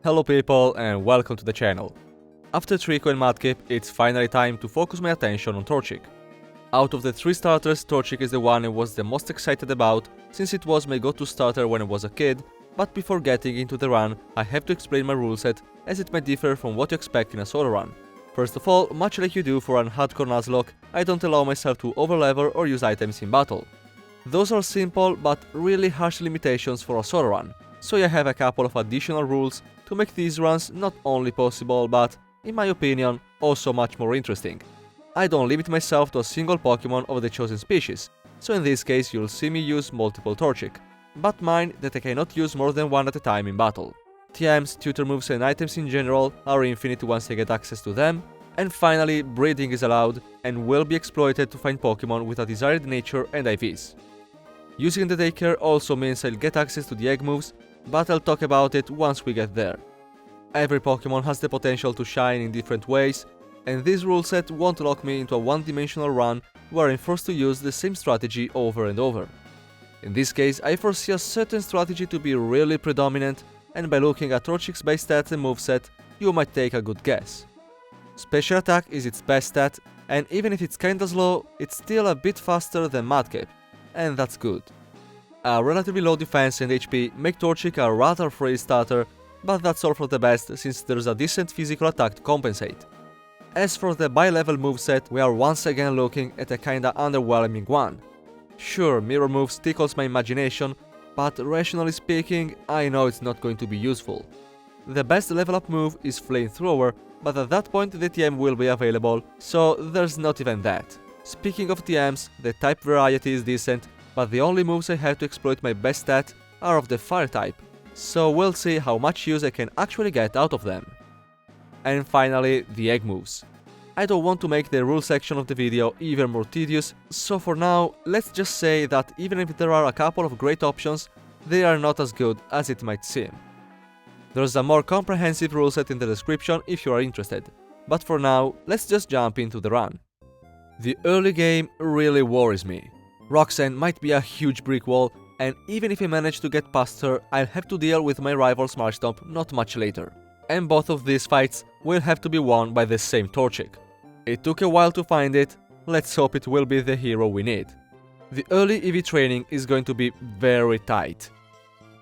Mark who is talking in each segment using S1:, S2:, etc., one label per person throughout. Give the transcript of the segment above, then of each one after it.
S1: Hello people and welcome to the channel. After Trico and Mudkip, it's finally time to focus my attention on Torchic. Out of the 3 starters, Torchic is the one I was the most excited about, since it was my go-to starter when I was a kid, but before getting into the run, I have to explain my rule set, as it might differ from what you expect in a solo run. First of all, much like you do for an hardcore Nuzlocke, I don't allow myself to overlevel or use items in battle. Those are simple but really harsh limitations for a solo run, so I have a couple of additional rules to make these runs not only possible but, in my opinion, also much more interesting. I don't limit myself to a single Pokémon of the chosen species, so in this case you'll see me use multiple Torchic, but mind that I cannot use more than one at a time in battle. TMs, Tutor Moves and items in general are infinite once I get access to them, and finally breeding is allowed and will be exploited to find Pokémon with a desired nature and IVs. Using the daycare also means I'll get access to the egg moves, but I'll talk about it once we get there. Every Pokémon has the potential to shine in different ways, and this rule set won't lock me into a one-dimensional run where I'm forced to use the same strategy over and over. In this case, I foresee a certain strategy to be really predominant, and by looking at Torchic's base stats and moveset, you might take a good guess. Special attack is its best stat, and even if it's kinda slow, it's still a bit faster than Mudkip, and that's good. A relatively low defense and HP make Torchic a rather frail starter, but that's all for the best since there's a decent physical attack to compensate. As for the bi-level moveset, we are once again looking at a kinda underwhelming one. Sure, Mirror Moves tickles my imagination, but rationally speaking, I know it's not going to be useful. The best level up move is Flamethrower, but at that point the TM will be available, so there's not even that. Speaking of TMs, the type variety is decent, but the only moves I have to exploit my best stat are of the fire type, so we'll see how much use I can actually get out of them. And finally, the egg moves. I don't want to make the rule section of the video even more tedious, so for now, let's just say that even if there are a couple of great options, they are not as good as it might seem. There's a more comprehensive rule set in the description if you are interested, but for now, let's just jump into the run. The early game really worries me. Roxanne might be a huge brick wall, and even if I manage to get past her, I'll have to deal with my rival Smartstomp not much later. And both of these fights will have to be won by the same Torchic. It took a while to find it, let's hope it will be the hero we need. The early EV training is going to be very tight.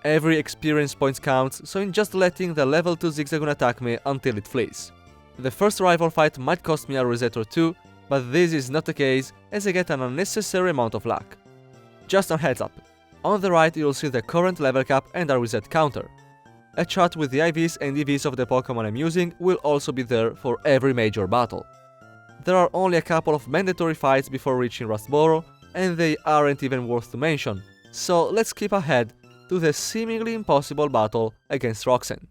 S1: Every experience points counts, so in just letting the level 2 Zigzagoon attack me until it flees. The first rival fight might cost me a reset or two, but this is not the case as I get an unnecessary amount of luck. Just a heads up, on the right you'll see the current level cap and a reset counter. A chart with the IVs and EVs of the Pokémon I'm using will also be there for every major battle. There are only a couple of mandatory fights before reaching Rustboro, and they aren't even worth to mention, so let's skip ahead to the seemingly impossible battle against Roxanne.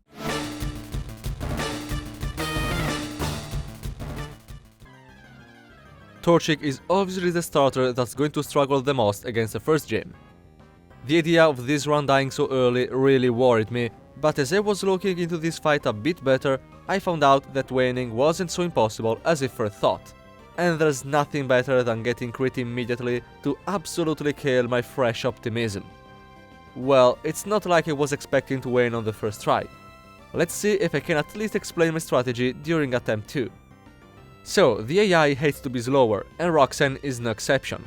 S1: Torchic is obviously the starter that's going to struggle the most against the first gym. The idea of this run dying so early really worried me, but as I was looking into this fight a bit better, I found out that waning wasn't so impossible as I first thought. And there's nothing better than getting crit immediately to absolutely kill my fresh optimism. Well, it's not like I was expecting to wane on the first try. Let's see if I can at least explain my strategy during attempt 2. So, the AI hates to be slower, and Roxanne is no exception.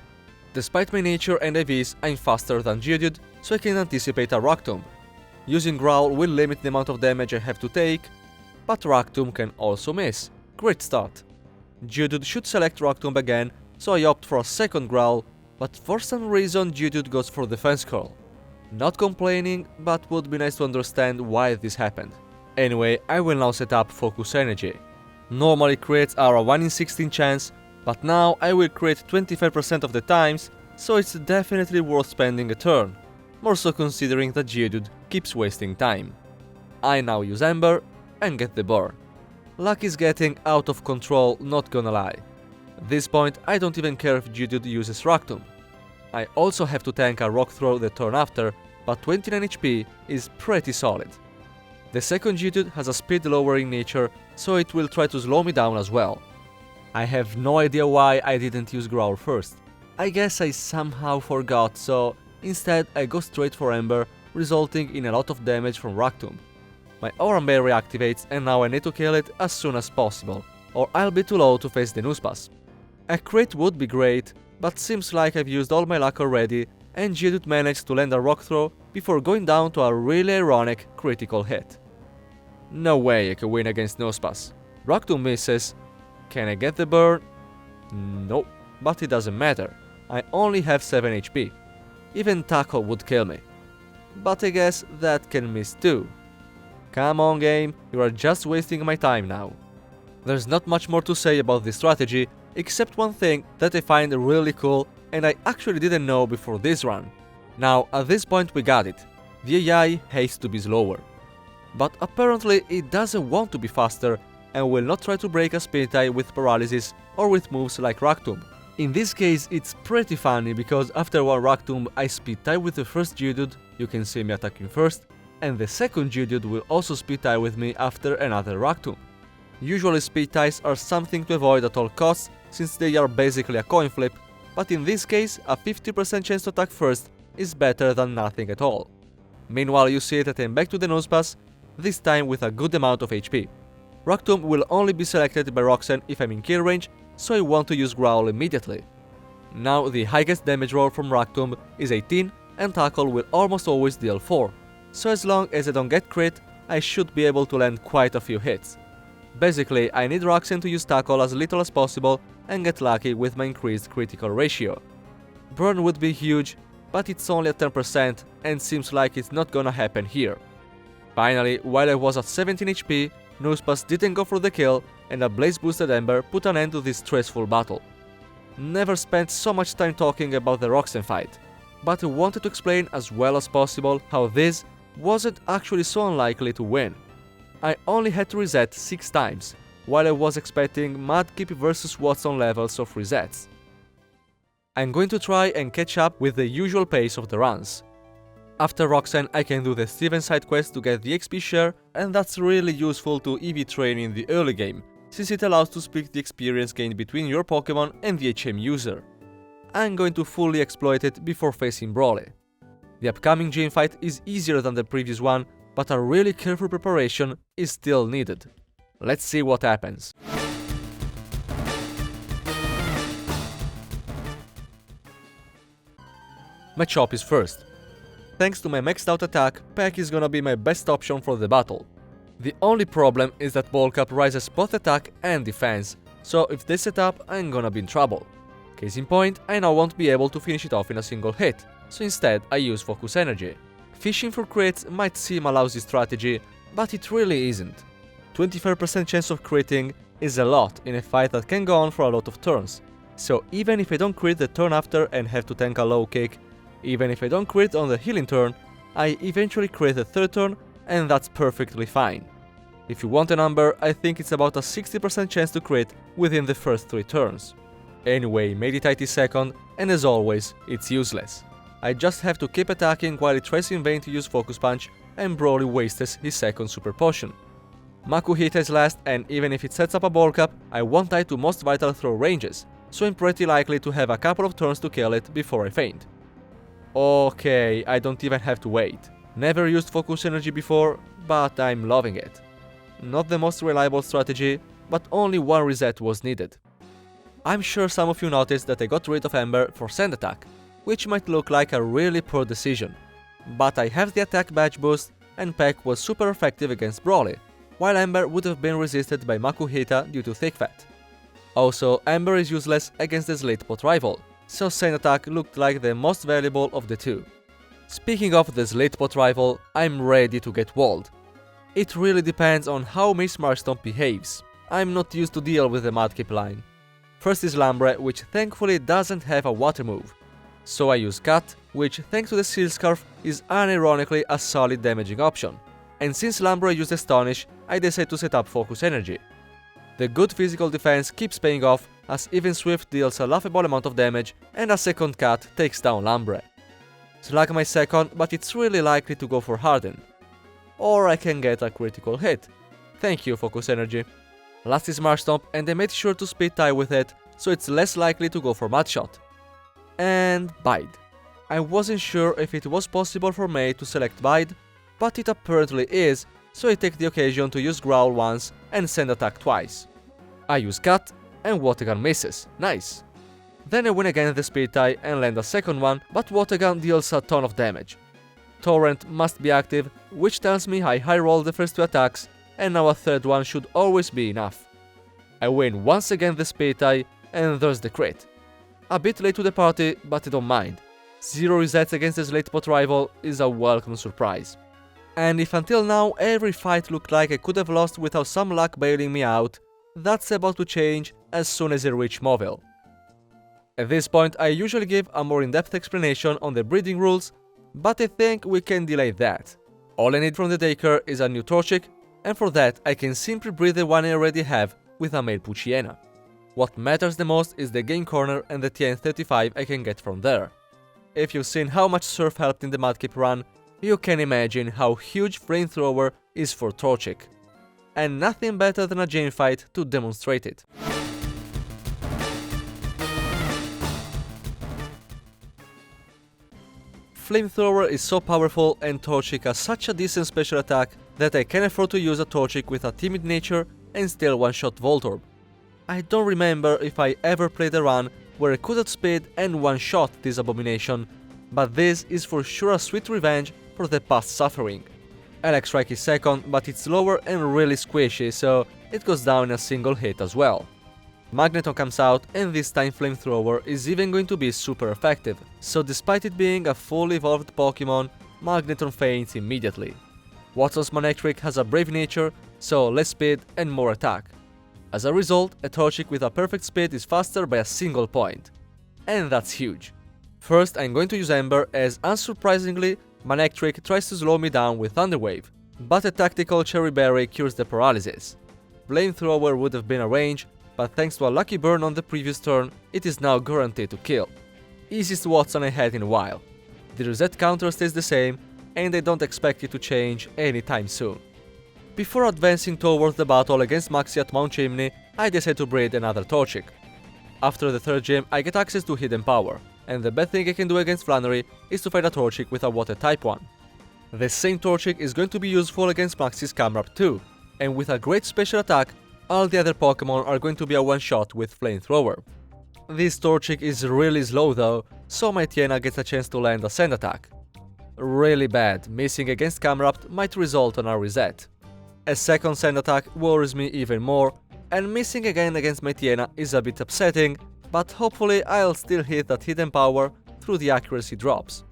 S1: Despite my nature and IVs, I'm faster than Geodude, so I can anticipate a Rock Tomb. Using Growl will limit the amount of damage I have to take, but Rock Tomb can also miss. Great start. Geodude should select Rock Tomb again, so I opt for a second Growl, but for some reason Geodude goes for Defense Curl. Not complaining, but would be nice to understand why this happened. Anyway, I will now set up Focus Energy. Normally crits are a 1 in 16 chance, but now I will crit 25% of the times, so it's definitely worth spending a turn, more so considering that Geodude keeps wasting time. I now use Ember and get the burn. Luck is getting out of control, not gonna lie. At this point I don't even care if Geodude uses Rock Tomb. I also have to tank a Rock Throw the turn after, but 29 HP is pretty solid. The second Geodude has a speed lowering nature, so it will try to slow me down as well. I have no idea why I didn't use Growl first. I guess I somehow forgot, so instead I go straight for Ember, resulting in a lot of damage from Rock Tomb. My Oran Berry activates and now I need to kill it as soon as possible, or I'll be too low to face the Nuzpas. A crit would be great, but seems like I've used all my luck already and Geodude managed to land a rock throw before going down to a really ironic critical hit. No way I can win against Nuzpas. Rock Tomb misses. Can I get the burn? Nope, but it doesn't matter. I only have 7 HP. Even Tackle would kill me. But I guess that can miss too. Come on game, you are just wasting my time now. There's not much more to say about this strategy, except one thing that I find really cool and I actually didn't know before this run. Now, at this point we got it. The AI hates to be slower. But apparently it doesn't want to be faster and will not try to break a speed tie with paralysis or with moves like Rock Tomb. In this case it's pretty funny because after one Rock Tomb I speed tie with the first Geodude, you can see me attacking first, and the second Geodude will also speed tie with me after another Rock Tomb. Usually speed ties are something to avoid at all costs since they are basically a coin flip, but in this case a 50% chance to attack first is better than nothing at all. Meanwhile you see that I'm back to the Nuzpas, this time with a good amount of HP. Rock Tomb will only be selected by Roxanne if I'm in kill range, so I want to use Growl immediately. Now the highest damage roll from Rock Tomb is 18 and Tackle will almost always deal 4, so as long as I don't get crit, I should be able to land quite a few hits. Basically, I need Roxanne to use Tackle as little as possible and get lucky with my increased critical ratio. Burn would be huge, but it's only at 10% and seems like it's not gonna happen here. Finally, while I was at 17 HP, Nuzpas didn't go for the kill and a Blaze boosted Ember put an end to this stressful battle. Never spent so much time talking about the Roxanne fight, but I wanted to explain as well as possible how this wasn't actually so unlikely to win. I only had to reset 6 times, while I was expecting Mudkip vs Wattson levels of resets. I'm going to try and catch up with the usual pace of the runs. After Roxanne I can do the Steven side quest to get the XP share, and that's really useful to EV train in the early game, since it allows to split the experience gained between your Pokémon and the HM user. I'm going to fully exploit it before facing Brawly. The upcoming gym fight is easier than the previous one, but a really careful preparation is still needed. Let's see what happens. My Chop is first. Thanks to my maxed out attack, Peck is gonna be my best option for the battle. The only problem is that Bulk Up rises both attack and defense, so if they set up, I'm gonna be in trouble. Case in point, I now won't be able to finish it off in a single hit, so instead I use Focus Energy. Fishing for crits might seem a lousy strategy, but it really isn't. 25% chance of critting is a lot in a fight that can go on for a lot of turns, so even if I don't crit the turn after and have to tank a low kick, even if I don't crit on the healing turn, I eventually crit the third turn and that's perfectly fine. If you want a number, I think it's about a 60% chance to crit within the first 3 turns. Anyway, Meditite is second, and as always, it's useless. I just have to keep attacking while it tries in vain to use Focus Punch, and Brawly wastes his second Super Potion. Makuhita is last, and even if it sets up a Bulk Up, I won't die to most vital throw ranges, so I'm pretty likely to have a couple of turns to kill it before I faint. Okay, I don't even have to wait. Never used Focus Energy before, but I'm loving it. Not the most reliable strategy, but only one reset was needed. I'm sure some of you noticed that I got rid of Ember for Sand Attack, which might look like a really poor decision. But I have the attack badge boost, and Peck was super effective against Brawly, while Ember would have been resisted by Makuhita due to Thick Fat. Also, Ember is useless against the Slate Pot rival, so Sand Attack looked like the most valuable of the two. Speaking of the Slate Pot rival, I'm ready to get walled. It really depends on how my Smart Stomp behaves. I'm not used to deal with the Mudkip line. First is Lambre, which thankfully doesn't have a water move. So I use Cut, which thanks to the Seal Scarf is unironically a solid damaging option. And since Lambre used Astonish, I decide to set up Focus Energy. The good physical defense keeps paying off, as even Swift deals a laughable amount of damage and a second Cut takes down Lambre. Slug my second, but it's really likely to go for Harden. Or I can get a critical hit. Thank you, Focus Energy. Last is Marshtomp, and I made sure to speed tie with it, so it's less likely to go for Mudshot. And Bide. I wasn't sure if it was possible for May to select Bide, but it apparently is, so I take the occasion to use Growl once and Sand Attack twice. I use Cut, and Water Gun misses, nice. Then I win again the Speed tie and land a second one, but Water Gun deals a ton of damage. Torrent must be active, which tells me I high roll the first two attacks, and now a third one should always be enough. I win once again the Speed tie, and there's the crit. A bit late to the party, but I don't mind. 0 resets against this late pot rival is a welcome surprise. And if until now every fight looked like I could have lost without some luck bailing me out, that's about to change as soon as I reach Moville. At this point I usually give a more in-depth explanation on the breeding rules, but I think we can delay that. All I need from the daycare is a new Torchic, and for that I can simply breed the one I already have with a male Poochyena. What matters the most is the game corner and the TN35 I can get from there. If you've seen how much Surf helped in the Mudkip run, you can imagine how huge Flamethrower is for Torchic. And nothing better than a gym fight to demonstrate it. Flamethrower is so powerful and Torchic has such a decent special attack that I can afford to use a Torchic with a timid nature and still one-shot Voltorb. I don't remember if I ever played a run where I could outspeed and one-shot this abomination, but this is for sure a sweet revenge for the past suffering. Electrike is second, but it's slower and really squishy, so it goes down in a single hit as well. Magneton comes out, and this time Flamethrower is even going to be super effective, so despite it being a fully evolved Pokémon, Magneton faints immediately. Wattson's Manectric has a brave nature, so less speed and more attack. As a result, a Torchic with a perfect speed is faster by a single point. And that's huge. First, I'm going to use Ember as, unsurprisingly, Manectric tries to slow me down with Thunder Wave, but a tactical Cherry Berry cures the paralysis. Flamethrower would have been a range, but thanks to a lucky burn on the previous turn, it is now guaranteed to kill. Easiest Wattson I had in a while. The reset counter stays the same, and I don't expect it to change anytime soon. Before advancing towards the battle against Maxie at Mount Chimney, I decide to breed another Torchic. After the third gym, I get access to Hidden Power, and the best thing I can do against Flannery is to find a Torchic with a Water type 1. The same Torchic is going to be useful against Maxie's Camrap too, and with a great special attack, all the other Pokémon are going to be a one-shot with Flamethrower. This Torchic is really slow though, so my Tiena gets a chance to land a Sand Attack. Really bad, missing against Camrap might result on a reset. A second Sand Attack worries me even more, and missing again against my Tiena is a bit upsetting, but hopefully I'll still hit that Hidden Power through the accuracy drops.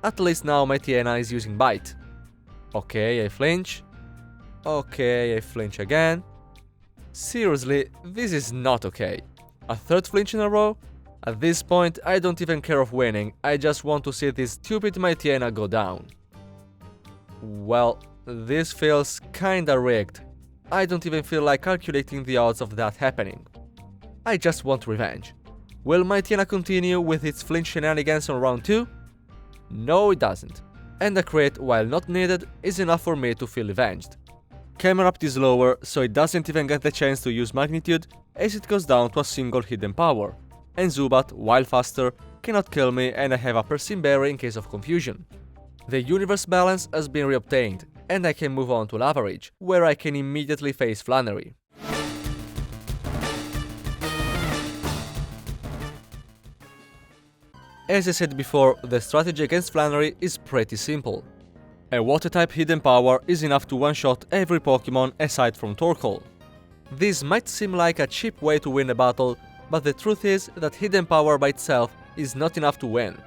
S1: At least now my Tiena is using Bite. Okay, I flinch. Okay, I flinch again. Seriously, this is not okay. A third flinch in a row? At this point, I don't even care of winning, I just want to see this stupid Tiena go down. Well, this feels kinda rigged. I don't even feel like calculating the odds of that happening. I just want revenge. Will Tiena continue with its flinch shenanigans on round 2? No, it doesn't. And a crit, while not needed, is enough for me to feel avenged. Camrap is lower, so it doesn't even get the chance to use Magnitude, as it goes down to a single Hidden Power. And Zubat, while faster, cannot kill me and I have a Persim Berry in case of confusion. The universe balance has been reobtained, and I can move on to Lava Rage, where I can immediately face Flannery. As I said before, the strategy against Flannery is pretty simple. A Water-type Hidden Power is enough to one-shot every Pokémon aside from Torkoal. This might seem like a cheap way to win a battle, but the truth is that Hidden Power by itself is not enough to win.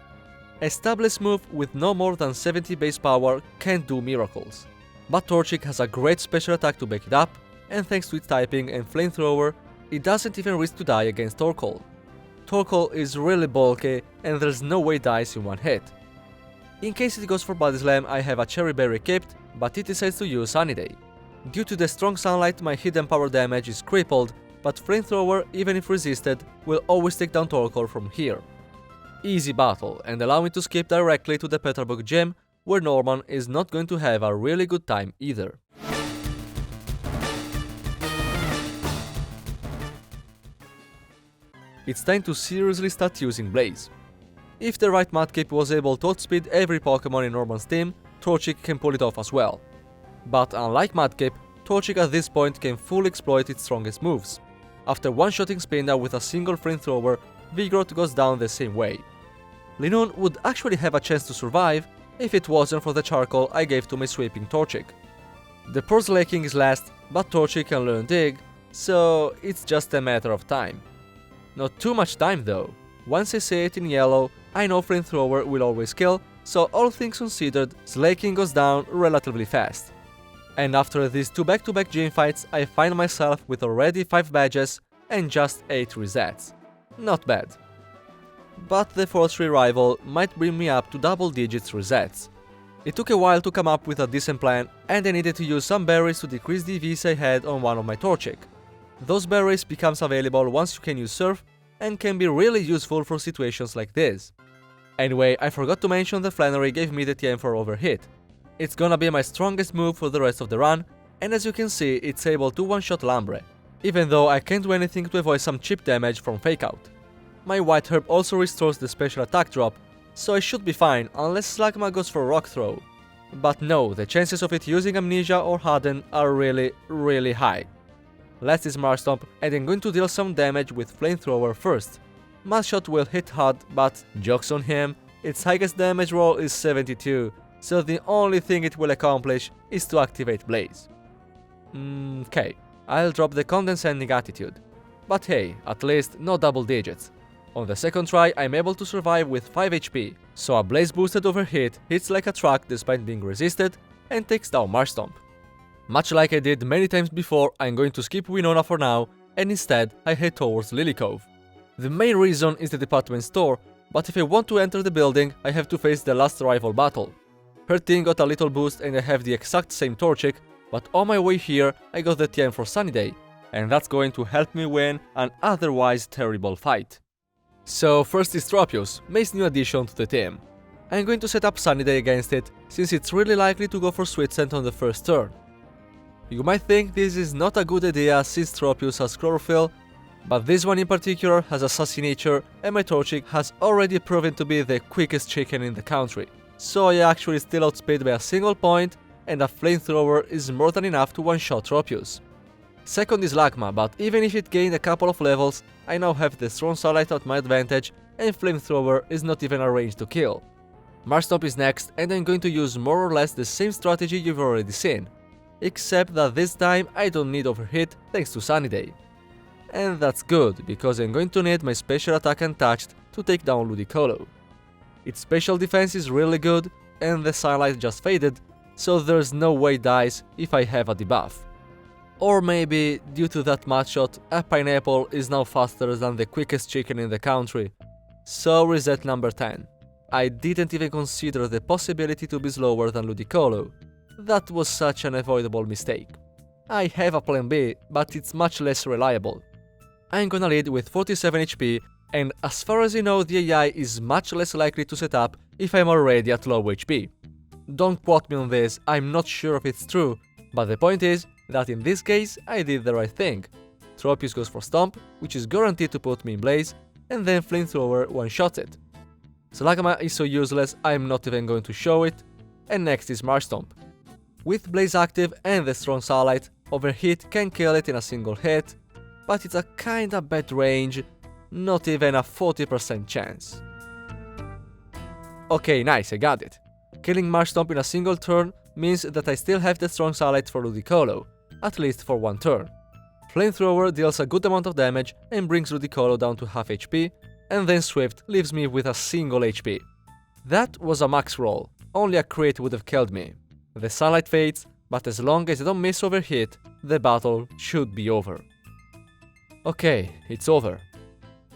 S1: A stabless move with no more than 70 base power can't do miracles. But Torchic has a great special attack to back it up, and thanks to its typing and Flamethrower, it doesn't even risk to die against Torkoal. Torkoal is really bulky and there's no way it dies in one hit. In case it goes for Body Slam, I have a Cherry Berry equipped, but it decides to use Sunny Day. Due to the strong sunlight, my Hidden Power damage is crippled, but Flamethrower, even if resisted, will always take down Torkoal from here. Easy battle, and allow me to skip directly to the Petalburg Gym, where Norman is not going to have a really good time either. It's time to seriously start using Blaze. If the right Mudkip was able to outspeed every Pokémon in Norman's team, Torchic can pull it off as well. But unlike Mudkip, Torchic at this point can fully exploit its strongest moves. After one-shotting Spinda with a single flamethrower, Vigoroth goes down the same way. Linoone would actually have a chance to survive if it wasn't for the charcoal I gave to my sweeping Torchic. The poor Slaking is last, but Torchic can learn Dig, so it's just a matter of time. Not too much time though. Once I see it in yellow, I know flamethrower will always kill, so all things considered, Slaking goes down relatively fast. And after these 2 back-to-back gym fights, I find myself with already 5 badges and just 8 resets. Not bad. But the forestry rival might bring me up to double digits resets. It took a while to come up with a decent plan, and I needed to use some berries to decrease the EVs I had on one of my Torchic. Those berries becomes available once you can use Surf, and can be really useful for situations like this. Anyway, I forgot to mention that Flannery gave me the TM for Overhit. It's gonna be my strongest move for the rest of the run, and as you can see, it's able to one-shot Lambre, even though I can't do anything to avoid some cheap damage from Fake Out. My White Herb also restores the special attack drop, so I should be fine unless Slugma goes for Rock Throw. But no, the chances of it using Amnesia or Harden are really high. Last is Mars Stomp, and I'm going to deal some damage with Flamethrower first. Mudshot will hit hard, but joke's on him, its highest damage roll is 72, so the only thing it will accomplish is to activate Blaze. Okay, I'll drop the condescending attitude. But hey, at least no double digits. On the second try, I'm able to survive with 5 HP, so a Blaze boosted Overhit hits like a truck despite being resisted and takes down Mars Stomp. Much like I did many times before, I'm going to skip Winona for now, and instead I head towards Lillycove. The main reason is the department store, but if I want to enter the building, I have to face the last rival battle. Her team got a little boost and I have the exact same Torchic, but on my way here I got the TM for Sunny Day, and that's going to help me win an otherwise terrible fight. So first is Tropius, May's new addition to the team. I'm going to set up Sunny Day against it, since it's really likely to go for Sweet Scent on the first turn. You might think this is not a good idea since Tropius has Chlorophyll, but this one in particular has a sassy nature and my Torchic has already proven to be the quickest chicken in the country. So I actually still outspeed by a single point, and a Flamethrower is more than enough to one-shot Tropius. Second is Magma, but even if it gained a couple of levels, I now have the Strong Sunlight at my advantage and Flamethrower is not even a range to kill. Mars Stomp is next, and I'm going to use more or less the same strategy you've already seen. Except that this time I don't need Overhit thanks to Sunny Day. And that's good, because I'm going to need my special attack untouched to take down Ludicolo. Its special defense is really good, and the sunlight just faded, so there's no way it dies if I have a debuff. Or maybe, due to that Mudshot, a Pineapple is now faster than the quickest chicken in the country. So reset number 10. I didn't even consider the possibility to be slower than Ludicolo. That was such an avoidable mistake. I have a plan B, but it's much less reliable. I'm gonna lead with 47 HP, and as far as I know, the AI is much less likely to set up if I'm already at low HP. Don't quote me on this, I'm not sure if it's true, but the point is that in this case I did the right thing. Tropius goes for Stomp, which is guaranteed to put me in Blaze, and then Flamethrower one-shots it. Slugma is so useless I'm not even going to show it, and next is Mars Stomp. With Blaze active and the Strong Sunlight, Overhit can kill it in a single hit, but it's a kinda bad range, not even a 40% chance. Okay, nice, I got it. Killing Mars Stomp in a single turn means that I still have the Strong Sunlight for Ludicolo, at least for one turn. Flamethrower deals a good amount of damage and brings Ludicolo down to half HP, and then Swift leaves me with a single HP. That was a max roll, only a crit would have killed me. The sunlight fades, but as long as I don't miss Overhit, the battle should be over. Okay, it's over.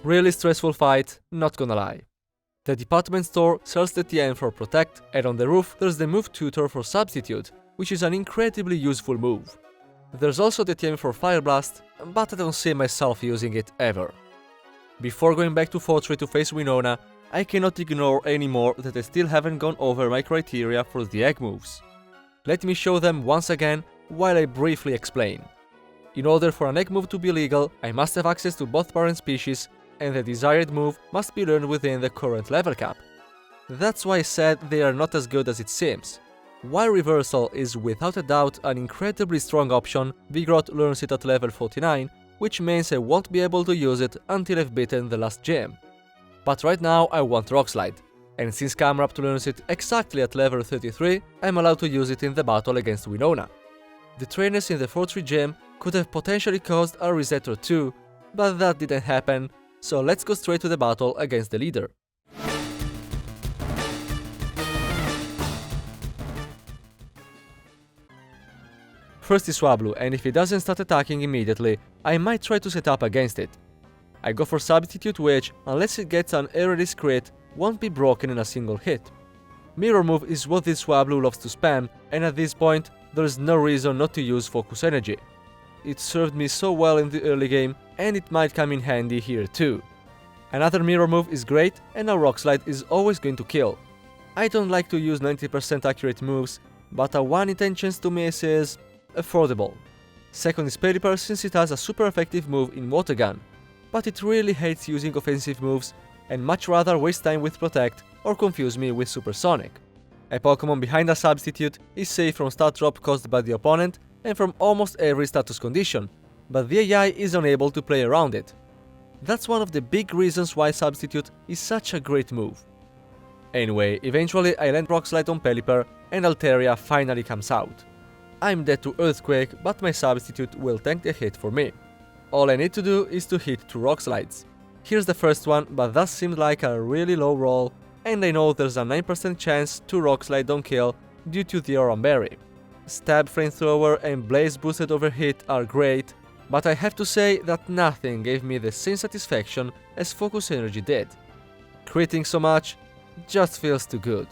S1: Really stressful fight, not gonna lie. The department store sells the TM for Protect, and on the roof there's the move Tutor for Substitute, which is an incredibly useful move. There's also the TM for Fire Blast, but I don't see myself using it ever. Before going back to Fortree to face Winona, I cannot ignore anymore that I still haven't gone over my criteria for the egg moves. Let me show them once again while I briefly explain. In order for an egg move to be legal, I must have access to both parent species, and the desired move must be learned within the current level cap. That's why I said they are not as good as it seems. While Reversal is without a doubt an incredibly strong option, Vigoroth learns it at level 49, which means I won't be able to use it until I've beaten the last gym. But right now I want Rock Slide, and since Camerupt learns it exactly at level 33, I'm allowed to use it in the battle against Winona. The trainers in the 4-3 gym could have potentially caused a reset or two, but that didn't happen, so let's go straight to the battle against the leader. First is Swablu, and if he doesn't start attacking immediately, I might try to set up against it. I go for Substitute, which, unless it gets an errorless crit, won't be broken in a single hit. Mirror Move is what this Swablu loves to spam, and at this point, there's no reason not to use Focus Energy. It served me so well in the early game, and it might come in handy here too. Another Mirror Move is great, and a Rock Slide is always going to kill. I don't like to use 90% accurate moves, but a 1 intentions to miss is affordable. Second is Pelipper, since it has a super effective move in Water Gun, but it really hates using offensive moves and much rather waste time with Protect or confuse me with Supersonic. A Pokemon behind a Substitute is safe from stat drop caused by the opponent and from almost every status condition, but the AI is unable to play around it. That's one of the big reasons why Substitute is such a great move. Anyway, eventually I land Rock Slide on Pelipper and Altaria finally comes out. I'm dead to Earthquake, but my Substitute will tank the hit for me. All I need to do is to hit 2 Rock Slides. Here's the first one, but that seemed like a really low roll, and I know there's a 9% chance 2 Rock Slide don't kill due to the Oran Berry. Stab, Flamethrower and Blaze boosted overhit are great, but I have to say that nothing gave me the same satisfaction as Focus Energy did. Critting so much just feels too good.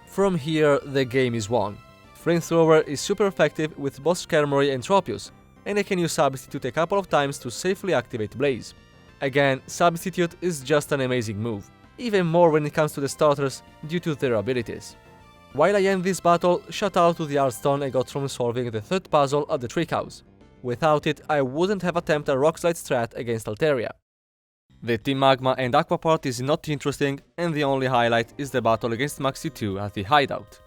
S1: From here, the game is won. Flamethrower is super effective with both Skarmory and Tropius, and I can use Substitute a couple of times to safely activate Blaze. Again, Substitute is just an amazing move, even more when it comes to the starters due to their abilities. While I end this battle, shout out to the Art Stone I got from solving the third puzzle at the Trick House. Without it, I wouldn't have attempted a Rock Slide strat against Altaria. The Team Magma and Aqua part is not interesting, and the only highlight is the battle against Maxie 2 at the hideout.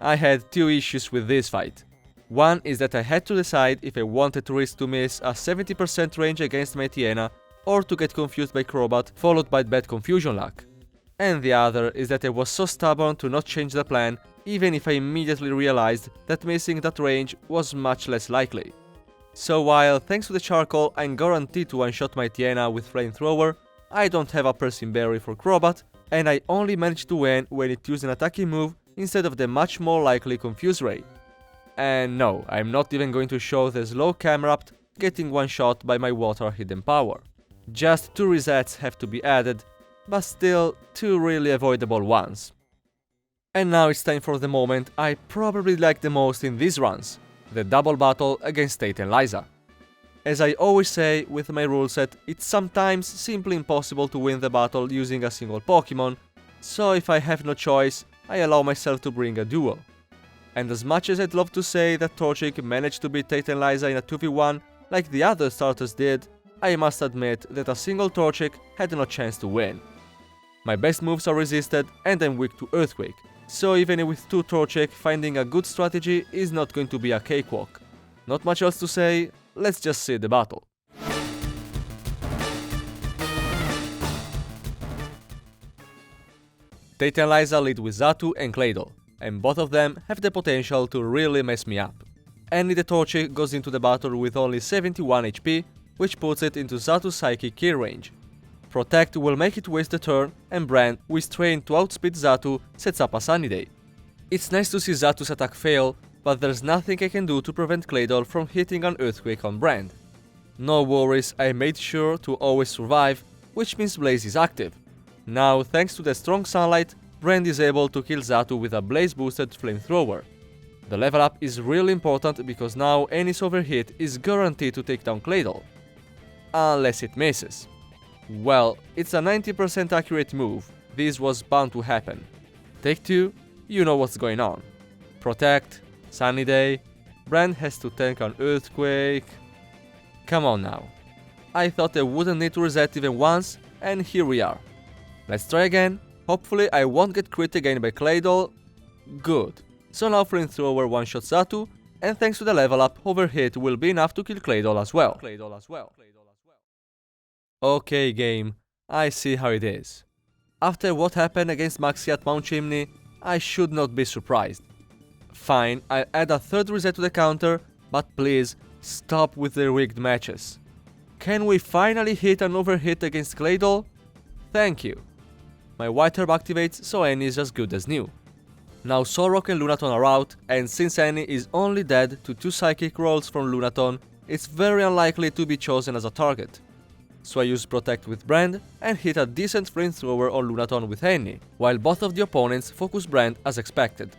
S1: I had 2 issues with this fight. One is that I had to decide if I wanted to risk to miss a 70% range against my Tiena or to get confused by Crobat followed by bad confusion luck. And the other is that I was so stubborn to not change the plan even if I immediately realized that missing that range was much less likely. So while thanks to the charcoal I'm guaranteed to one-shot my Tiena with Flamethrower, I don't have a Persim Berry for Crobat, and I only managed to win when it used an attacking move instead of the much more likely Confuse Ray. And no, I'm not even going to show the slow Camerupt getting one shot by my Water Hidden Power. Just 2 resets have to be added, but still 2 really avoidable ones. And now it's time for the moment I probably like the most in these runs, the double battle against Tate and Liza. As I always say with my rule set, it's sometimes simply impossible to win the battle using a single Pokemon, so if I have no choice, I allow myself to bring a duo. And as much as I'd love to say that Torchic managed to beat Tate and Liza in a 2v1 like the other starters did, I must admit that a single Torchic had no chance to win. My best moves are resisted and I'm weak to Earthquake, so even with 2 Torchic, finding a good strategy is not going to be a cakewalk. Not much else to say, let's just see the battle. Tate and Liza lead with Xatu and Claydol, and both of them have the potential to really mess me up. Annie the Torchic goes into the battle with only 71 HP, which puts it into Xatu's Psychic kill range. Protect will make it waste a turn, and Brand, who is trained to outspeed Xatu, sets up a Sunny Day. It's nice to see Xatu's attack fail, but there's nothing I can do to prevent Claydol from hitting an Earthquake on Brand. No worries, I made sure to always survive, which means Blaze is active. Now, thanks to the strong sunlight, Brand is able to kill Xatu with a Blaze boosted Flamethrower. The level up is really important because now any overhit is guaranteed to take down Claydol. Unless it misses. Well, it's a 90% accurate move, this was bound to happen. Take 2, you know what's going on. Protect, Sunny Day, Brand has to tank an Earthquake. Come on now. I thought I wouldn't need to reset even once, and here we are. Let's try again. Hopefully I won't get crit again by Claydol. Good. So now Flamethrower one-shots Zatu, and thanks to the level up, Overhit will be enough to kill Claydol as well. Okay game, I see how it is. After what happened against Maxie at Mount Chimney, I should not be surprised. Fine, I'll add a third reset to the counter, but please, stop with the rigged matches. Can we finally hit an Overhit against Claydol? Thank you. My White Herb activates, so Annie is as good as new. Now Solrock and Lunaton are out, and since Annie is only dead to 2 Psychic rolls from Lunaton, it's very unlikely to be chosen as a target. So I use Protect with Brand and hit a decent Flamethrower on Lunaton with Annie, while both of the opponents focus Brand as expected.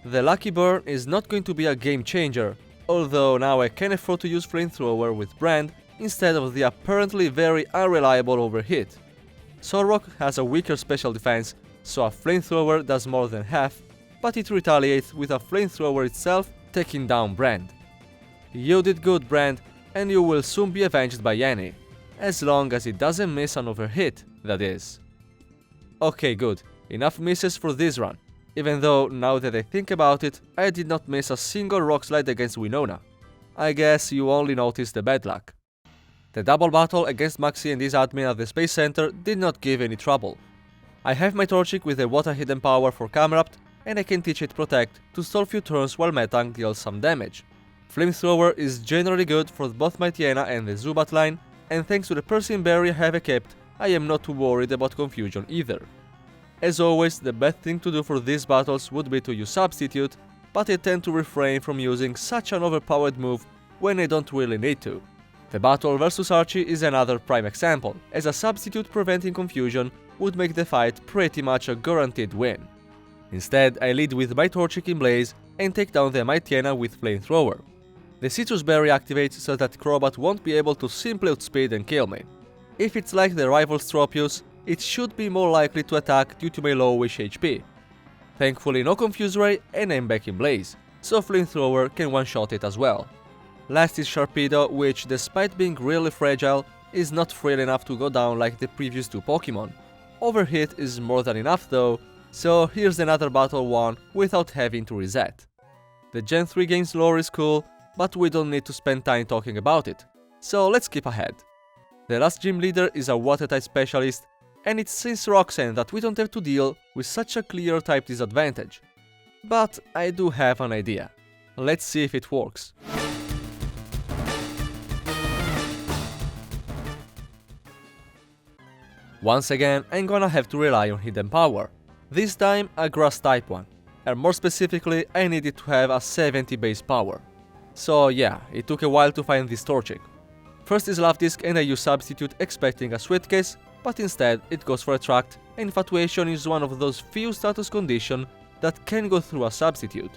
S1: The Lucky Burn is not going to be a game changer, although now I can afford to use Flamethrower with Brand instead of the apparently very unreliable Overhit. Solrock has a weaker special defense, so a Flamethrower does more than half, but it retaliates with a Flamethrower itself taking down Brand. You did good, Brand, and you will soon be avenged by Annie. As long as it doesn't miss an Overhit, that is. Okay, good. Enough misses for this run. Even though, now that I think about it, I did not miss a single Rock Slide against Winona. I guess you only noticed the bad luck. The double battle against Maxie and his admin at the Space Center did not give any trouble. I have my Torchic with a Water Hidden Power for Camerupt, and I can teach it Protect to stall few turns while Metang deals some damage. Flamethrower is generally good for both my Tiana and the Zubat line, and thanks to the Persian Berry I have equipped, I am not too worried about confusion either. As always, the best thing to do for these battles would be to use Substitute, but I tend to refrain from using such an overpowered move when I don't really need to. The battle versus Archie is another prime example, as a Substitute preventing confusion would make the fight pretty much a guaranteed win. Instead, I lead with my Torchic in Blaze and take down the Mightyena with Flamethrower. The Citrus Berry activates so that Crobat won't be able to simply outspeed and kill me. If it's like the rival Stropius, it should be more likely to attack due to my lowish HP. Thankfully no Confuse Ray and I'm back in Blaze, so Flamethrower can one-shot it as well. Last is Sharpedo, which despite being really fragile, is not frail enough to go down like the previous 2 Pokemon. Overhit is more than enough though, so here's another battle won without having to reset. The Gen 3 game's lore is cool, but we don't need to spend time talking about it, so let's skip ahead. The last gym leader is a water type specialist, and it's since Roxanne that we don't have to deal with such a clear type disadvantage. But I do have an idea. Let's see if it works. Once again, I'm gonna have to rely on Hidden Power. This time a Grass type one, and more specifically I needed to have a 70 base power. So yeah, it took a while to find this Torchic. First is Love Disc and I use Substitute expecting a Sweet Case, but instead it goes for Attract, and Infatuation is one of those few status conditions that can go through a Substitute.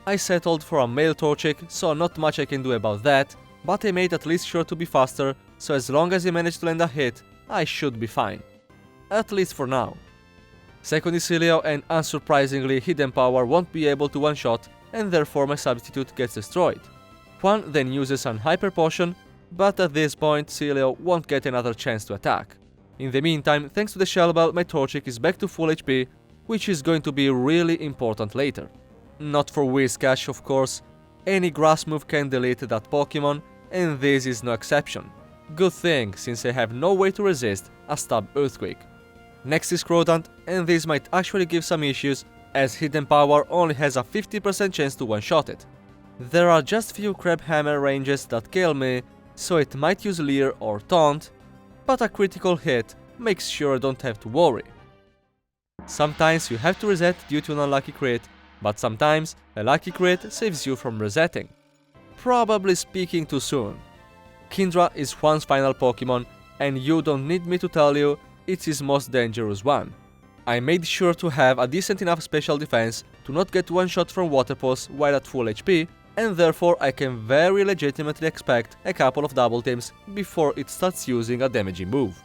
S1: I settled for a male Torchic, so not much I can do about that, but I made at least sure to be faster, so as long as I manage to land a hit, I should be fine. At least for now. Second is Celio, and unsurprisingly Hidden Power won't be able to one-shot, and therefore my Substitute gets destroyed. Juan then uses an Hyper Potion, but at this point Celio won't get another chance to attack. In the meantime, thanks to the Shell Bell, my Torchic is back to full HP, which is going to be really important later. Not for Whiscash, of course. Any grass move can delete that Pokemon, and this is no exception. Good thing, since I have no way to resist a Stab Earthquake. Next is Crodant, and this might actually give some issues, as Hidden Power only has a 50% chance to one-shot it. There are just few Crab Hammer ranges that kill me, so it might use Leer or Taunt, but a critical hit makes sure I don't have to worry. Sometimes you have to reset due to an unlucky crit, but sometimes a lucky crit saves you from resetting. Probably speaking too soon. Kindra is Juan's final Pokemon, and you don't need me to tell you it's his most dangerous one. I made sure to have a decent enough special defense to not get one-shot from Water Pulse while at full HP, and therefore I can very legitimately expect a couple of double teams before it starts using a damaging move.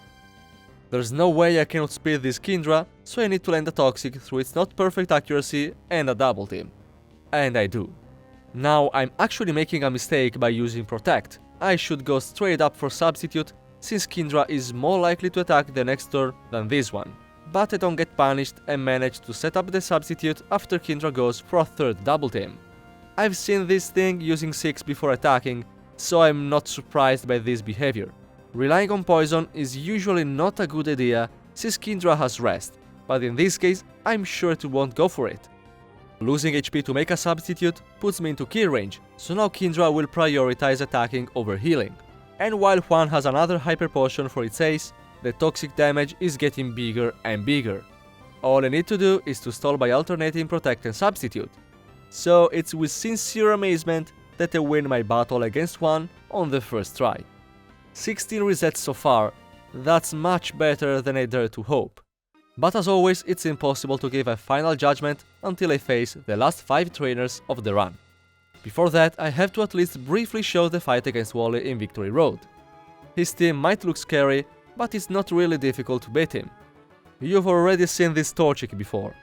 S1: There's no way I can outspeed this Kindra, so I need to land a Toxic through its not perfect accuracy and a double team. And I do. Now I'm actually making a mistake by using Protect. I should go straight up for Substitute, since Kindra is more likely to attack the next turn than this one. but I don't get punished and manage to set up the substitute after Kindra goes for a third double team. I've seen this thing using 6 before attacking, so I'm not surprised by this behavior. Relying on poison is usually not a good idea since Kindra has rest, but in this case I'm sure it won't go for it. Losing HP to make a substitute puts me into kill range, so now Kindra will prioritize attacking over healing. And while Juan has another hyper potion for its ace, the toxic damage is getting bigger and bigger. All I need to do is to stall by alternating protect and substitute. So it's with sincere amazement that I win my battle against Juan on the first try. 16 resets so far, that's much better than I dared to hope. But as always, it's impossible to give a final judgment until I face the last 5 trainers of the run. Before that, I have to at least briefly show the fight against Wally in Victory Road. His team might look scary, but it's not really difficult to beat him. You've already seen this Torchic before.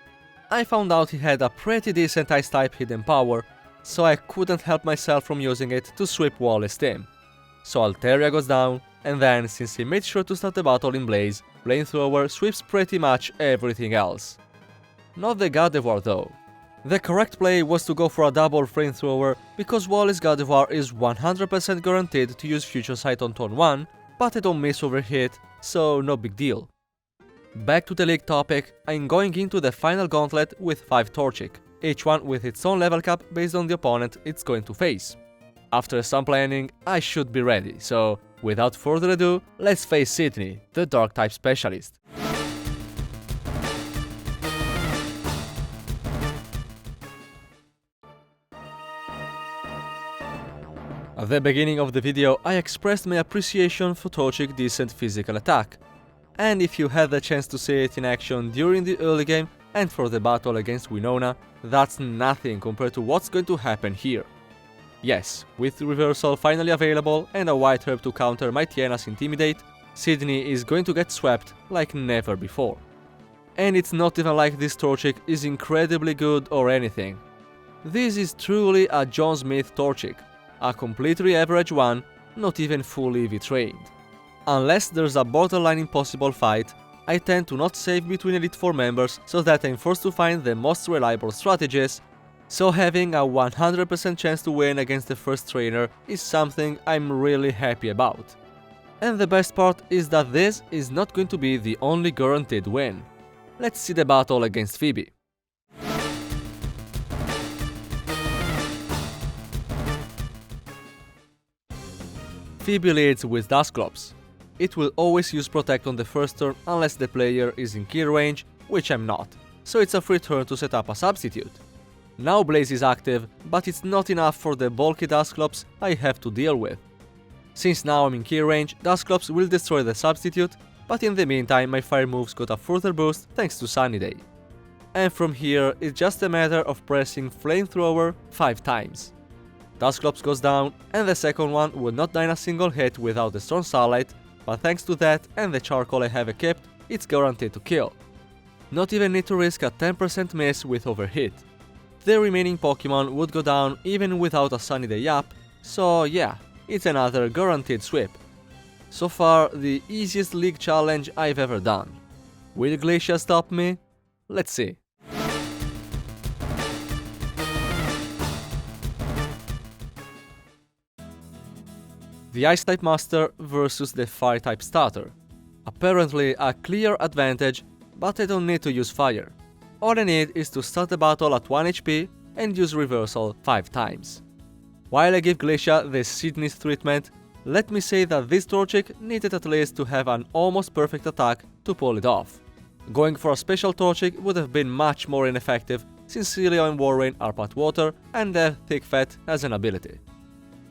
S1: I found out he had a pretty decent Ice-type hidden power, so I couldn't help myself from using it to sweep Wally's team. So Alteria goes down, and then, since he made sure to start the battle in Blaze, Flamethrower sweeps pretty much everything else. Not the Gardevoir though. The correct play was to go for a double Flamethrower because Wally's Gardevoir is 100% guaranteed to use Future Sight on turn 1, but I don't miss overhit, so no big deal. Back to the league topic, I'm going into the final gauntlet with 5 Torchic, each one with its own level cap based on the opponent it's going to face. After some planning, I should be ready, so without further ado, let's face Sydney, the Dark-type specialist. At the beginning of the video, I expressed my appreciation for Torchic's decent physical attack. And if you had the chance to see it in action during the early game and for the battle against Winona, that's nothing compared to what's going to happen here. Yes, with Reversal finally available and a White Herb to counter my Tiena's Intimidate, Sydney is going to get swept like never before. And it's not even like this Torchic is incredibly good or anything. This is truly a John Smith Torchic, a completely average one, not even fully EV trained. Unless there's a borderline impossible fight, I tend to not save between Elite 4 members so that I'm forced to find the most reliable strategies, so having a 100% chance to win against the first trainer is something I'm really happy about. And the best part is that this is not going to be the only guaranteed win. Let's see the battle against Phoebe. Phoebe leads with Dusclops. It will always use Protect on the first turn unless the player is in kill range, which I'm not, so it's a free turn to set up a substitute. Now Blaze is active, but it's not enough for the bulky Dusclops I have to deal with. Since now I'm in kill range, Dusclops will destroy the substitute, but in the meantime my fire moves got a further boost thanks to Sunny Day. And from here it's just a matter of pressing Flamethrower 5 times. Dusclops goes down, and the second one will not die in a single hit without the strong Sunlight, but thanks to that and the charcoal I have equipped, it's guaranteed to kill. Not even need to risk a 10% miss with overhit. The remaining Pokemon would go down even without a Sunny Day up, so yeah, it's another guaranteed sweep. So far, the easiest league challenge I've ever done. Will Glacia stop me? Let's see. The Ice-type Master versus the Fire-type Starter. Apparently a clear advantage, but I don't need to use Fire. All I need is to start the battle at 1 HP and use Reversal 5 times. While I give Glacia the Sydney's treatment, let me say that this Torchic needed at least to have an almost perfect attack to pull it off. Going for a special Torchic would have been much more ineffective since Celio and Warren are part water and have Thick Fat as an ability.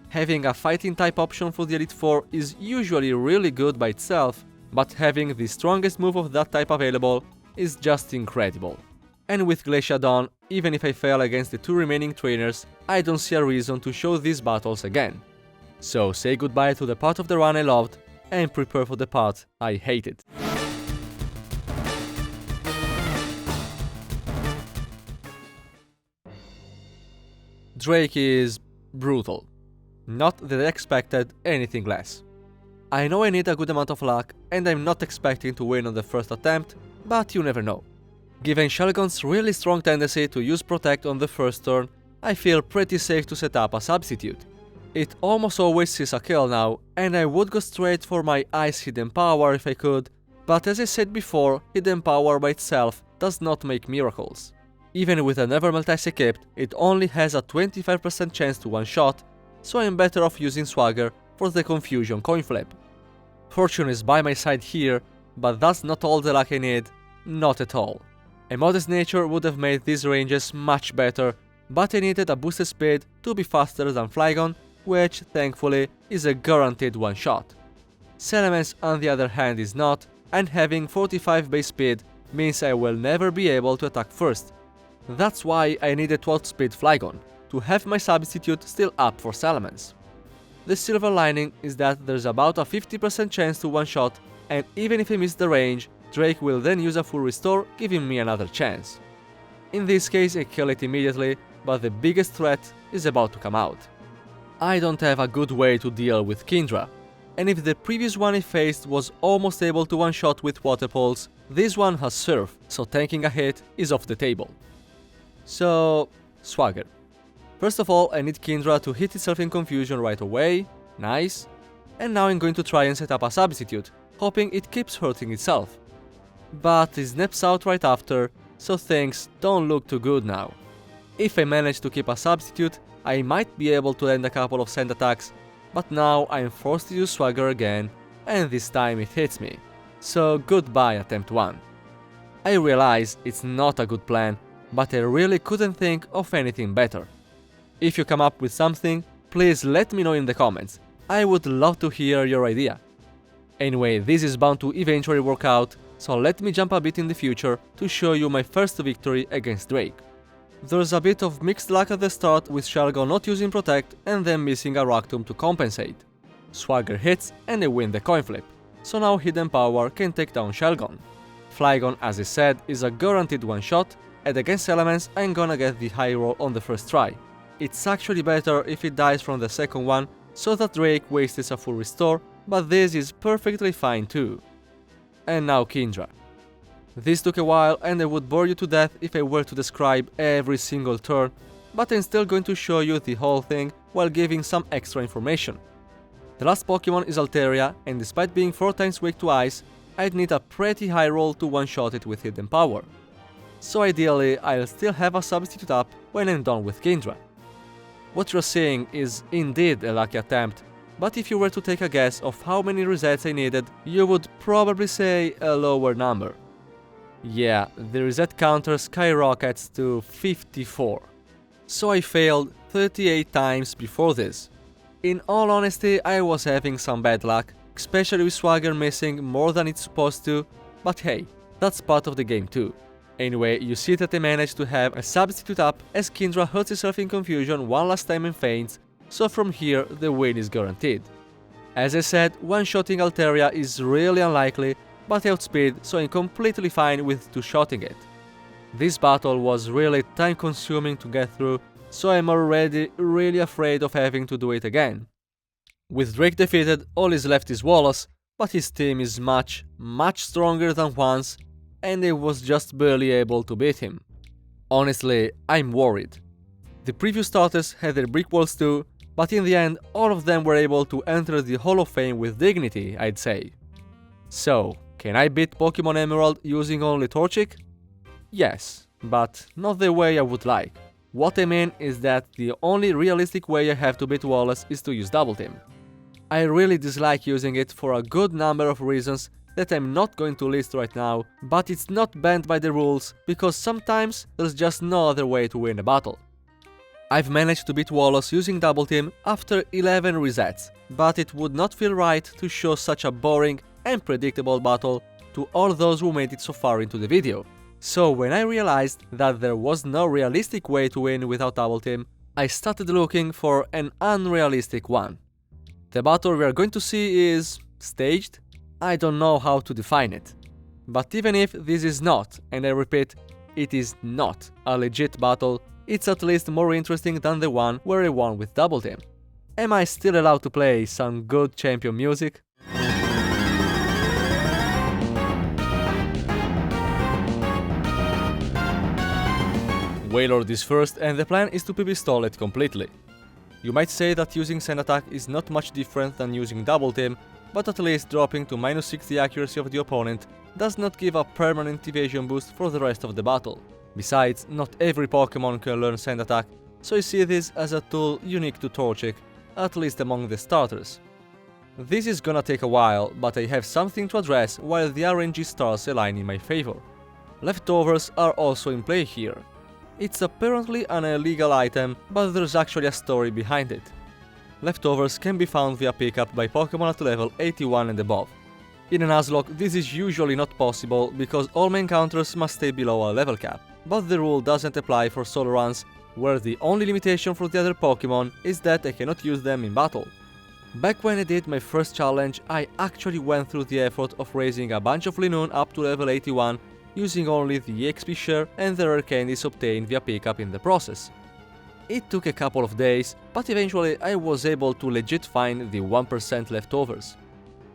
S1: Having a fighting type option for the Elite 4 is usually really good by itself, but having the strongest move of that type available is just incredible. And with Glacia done, even if I fail against the 2 remaining trainers, I don't see a reason to show these battles again. So say goodbye to the part of the run I loved, and prepare for the part I hated. Drake is brutal. Not that I expected anything less. I know I need a good amount of luck, and I'm not expecting to win on the first attempt, but you never know. Given Shelgon's really strong tendency to use Protect on the first turn, I feel pretty safe to set up a substitute. It almost always sees a kill now, and I would go straight for my Ice Hidden Power if I could, but as I said before, Hidden Power by itself does not make miracles. Even with a Nevermelt Ice equipped, it only has a 25% chance to one-shot, so I'm better off using Swagger for the Confusion coin flip. Fortune is by my side here, but that's not all the luck I need, not at all. A modest nature would have made these ranges much better, but I needed a boosted speed to be faster than Flygon, which, thankfully, is a guaranteed one-shot. Salamence, on the other hand, is not, and having 45 base speed means I will never be able to attack first. That's why I needed to outspeed Flygon, to have my substitute still up for Salamence. The silver lining is that there's about a 50% chance to one-shot, and even if I miss the range, Drake will then use a full restore, giving me another chance. In this case I kill it immediately, but the biggest threat is about to come out. I don't have a good way to deal with Kingdra, and if the previous one I faced was almost able to one-shot with Water Pulse, this one has Surf, so tanking a hit is off the table. So, Swagger. First of all, I need Kingdra to hit itself in Confusion right away, nice, and now I'm going to try and set up a substitute, hoping it keeps hurting itself. But it snaps out right after, so things don't look too good now. If I manage to keep a substitute, I might be able to land a couple of sand attacks, but now I'm forced to use Swagger again, and this time it hits me. So goodbye attempt 1. I realize it's not a good plan, but I really couldn't think of anything better. If you come up with something, please let me know in the comments. I would love to hear your idea. Anyway, this is bound to eventually work out, so let me jump a bit in the future to show you my first victory against Drake. There's a bit of mixed luck at the start with Shelgon not using Protect and then missing a Rock Tomb to compensate. Swagger hits and I win the coin flip, so now Hidden Power can take down Shelgon. Flygon, as I said, is a guaranteed one-shot, and against Elements I'm gonna get the high roll on the first try. It's actually better if it dies from the second one, so that Drake wastes a full restore, but this is perfectly fine too. And now Kingdra. This took a while and I would bore you to death if I were to describe every single turn, but I'm still going to show you the whole thing while giving some extra information. The last Pokemon is Altaria, and despite being 4 times weak to Ice, I'd need a pretty high roll to one-shot it with Hidden Power. So ideally, I'll still have a substitute up when I'm done with Kingdra. What you're seeing is indeed a lucky attempt, but if you were to take a guess of how many resets I needed, you would probably say a lower number. Yeah, the reset counter skyrockets to 54. So I failed 38 times before this. In all honesty, I was having some bad luck, especially with Swagger missing more than it's supposed to, but hey, that's part of the game too. Anyway, you see that I managed to have a substitute up as Kingdra hurts herself in Confusion one last time and faints, so from here the win is guaranteed. As I said, one-shotting Altaria is really unlikely, but I outspeed, so I'm completely fine with two-shotting it. This battle was really time-consuming to get through, so I'm already really afraid of having to do it again. With Drake defeated, all is left is Wallace, but his team is much stronger than Juan's, and I was just barely able to beat him. Honestly, I'm worried. The previous starters had their brick walls too, but in the end all of them were able to enter the Hall of Fame with dignity, I'd say. So, can I beat Pokémon Emerald using only Torchic? Yes, but not the way I would like. What I mean is that the only realistic way I have to beat Wallace is to use Double Team. I really dislike using it for a good number of reasons that I'm not going to list right now, but it's not banned by the rules, because sometimes there's just no other way to win a battle. I've managed to beat Wallace using Double Team after 11 resets, but it would not feel right to show such a boring and predictable battle to all those who made it so far into the video. So when I realized that there was no realistic way to win without Double Team, I started looking for an unrealistic one. The battle we are going to see is staged. I don't know how to define it. But even if this is not, and I repeat, it is not a legit battle, it's at least more interesting than the one where I won with Double Team. Am I still allowed to play some good champion music? Wailord is first, and the plan is to PP stall it completely. You might say that using sand attack is not much different than using double team, but at least dropping to -60 accuracy of the opponent does not give a permanent evasion boost for the rest of the battle. Besides, not every Pokémon can learn sand attack, so I see this as a tool unique to Torchic, at least among the starters. This is gonna take a while, but I have something to address while the RNG stars align in my favor. Leftovers are also in play here. It's apparently an illegal item, but there's actually a story behind it. Leftovers can be found via pickup by Pokémon at level 81 and above. In a Nuzlocke, this is usually not possible because all main encounters must stay below a level cap, but the rule doesn't apply for solo runs, where the only limitation for the other Pokémon is that I cannot use them in battle. Back when I did my first challenge, I actually went through the effort of raising a bunch of Linoon up to level 81 using only the EXP share and the rare candies obtained via pickup in the process. It took a couple of days, but eventually I was able to legit find the 1% leftovers.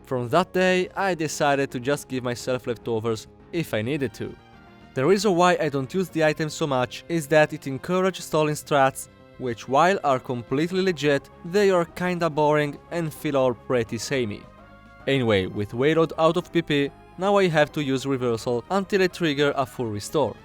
S1: From that day, I decided to just give myself leftovers if I needed to. The reason why I don't use the item so much is that it encourages stalling strats, which while are completely legit, they are kinda boring and feel all pretty samey. Anyway, with Wailord out of PP, now I have to use reversal until I trigger a full restore.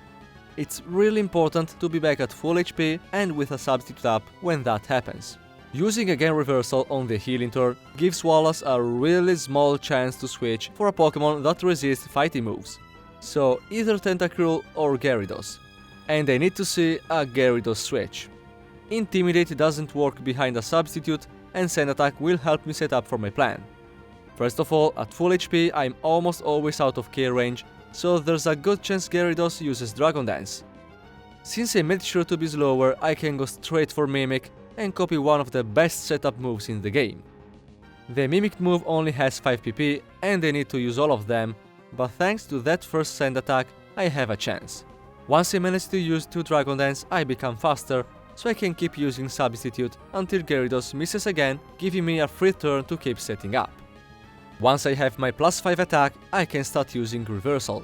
S1: It's really important to be back at full HP and with a substitute up when that happens. Using again reversal on the healing turn gives Wallace a really small chance to switch for a Pokémon that resists fighting moves. So either Tentacruel or Gyarados. And I need to see a Gyarados switch. Intimidate doesn't work behind a substitute, and Sand Attack will help me set up for my plan. First of all, at full HP I'm almost always out of K range, so there's a good chance Gyarados uses Dragon Dance. Since I made sure to be slower, I can go straight for Mimic and copy one of the best setup moves in the game. The Mimic move only has 5 PP and I need to use all of them, but thanks to that first Sand Attack I have a chance. Once I manage to use 2 Dragon Dance I become faster, so I can keep using Substitute until Gyarados misses again, giving me a free turn to keep setting up. Once I have my +5 attack, I can start using Reversal.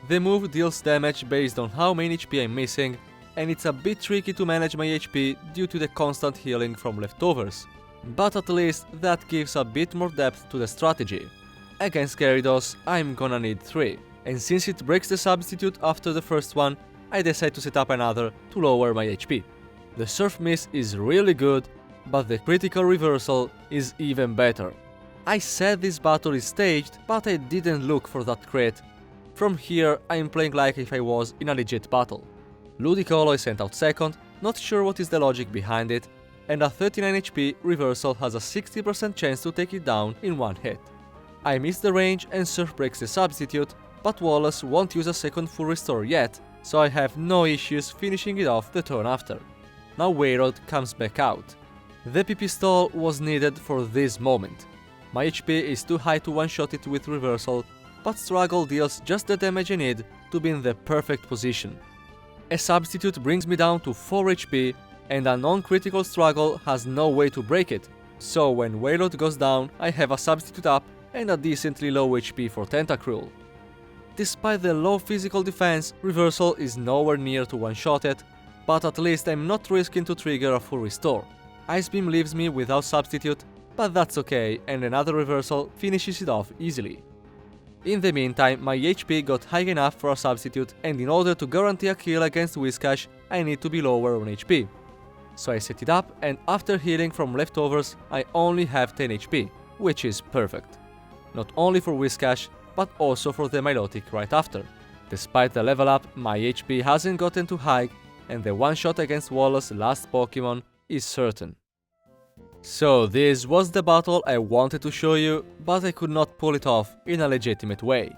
S1: The move deals damage based on how many HP I'm missing, and it's a bit tricky to manage my HP due to the constant healing from leftovers. But at least that gives a bit more depth to the strategy. Against Gyarados, I'm gonna need 3, and since it breaks the Substitute after the first one, I decide to set up another to lower my HP. The Surf Miss is really good, but the critical reversal is even better. I said this battle is staged, but I didn't look for that crit. From here, I'm playing like if I was in a legit battle. Ludicolo is sent out second, not sure what is the logic behind it, and a 39 HP reversal has a 60% chance to take it down in one hit. I miss the range and Surf breaks the Substitute, but Wallace won't use a second full restore yet, so I have no issues finishing it off the turn after. Now Wailord comes back out. The PP stall was needed for this moment. My HP is too high to one-shot it with reversal, but Struggle deals just the damage I need to be in the perfect position. A Substitute brings me down to 4 HP, and a non-critical Struggle has no way to break it, so when Wailord goes down I have a Substitute up and a decently low HP for Tentacruel. Despite the low physical defense, Reversal is nowhere near to one-shot it, but at least I'm not risking to trigger a full restore. Ice Beam leaves me without Substitute, but that's okay, and another Reversal finishes it off easily. In the meantime, my HP got high enough for a Substitute, and in order to guarantee a kill against Whiscash, I need to be lower on HP. So I set it up, and after healing from leftovers, I only have 10 HP, which is perfect. Not only for Whiscash, but also for the Milotic right after. Despite the level up, my HP hasn't gotten too high, and the one-shot against Wallace's last Pokemon is certain. So this was the battle I wanted to show you, but I could not pull it off in a legitimate way.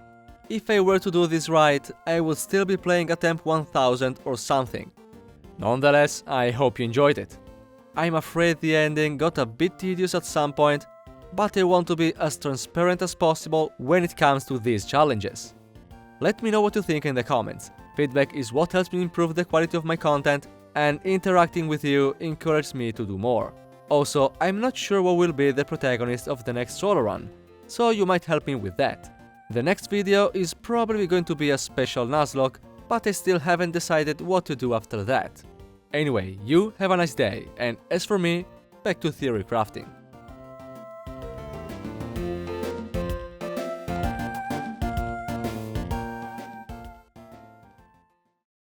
S1: If I were to do this right, I would still be playing a temp 1000 or something. Nonetheless, I hope you enjoyed it. I'm afraid the ending got a bit tedious at some point, but I want to be as transparent as possible when it comes to these challenges. Let me know what you think in the comments. Feedback is what helps me improve the quality of my content, and interacting with you encourages me to do more. Also, I'm not sure what will be the protagonist of the next solo run, so you might help me with that. The next video is probably going to be a special Nuzlocke, but I still haven't decided what to do after that. Anyway, you have a nice day, and as for me, back to theory crafting.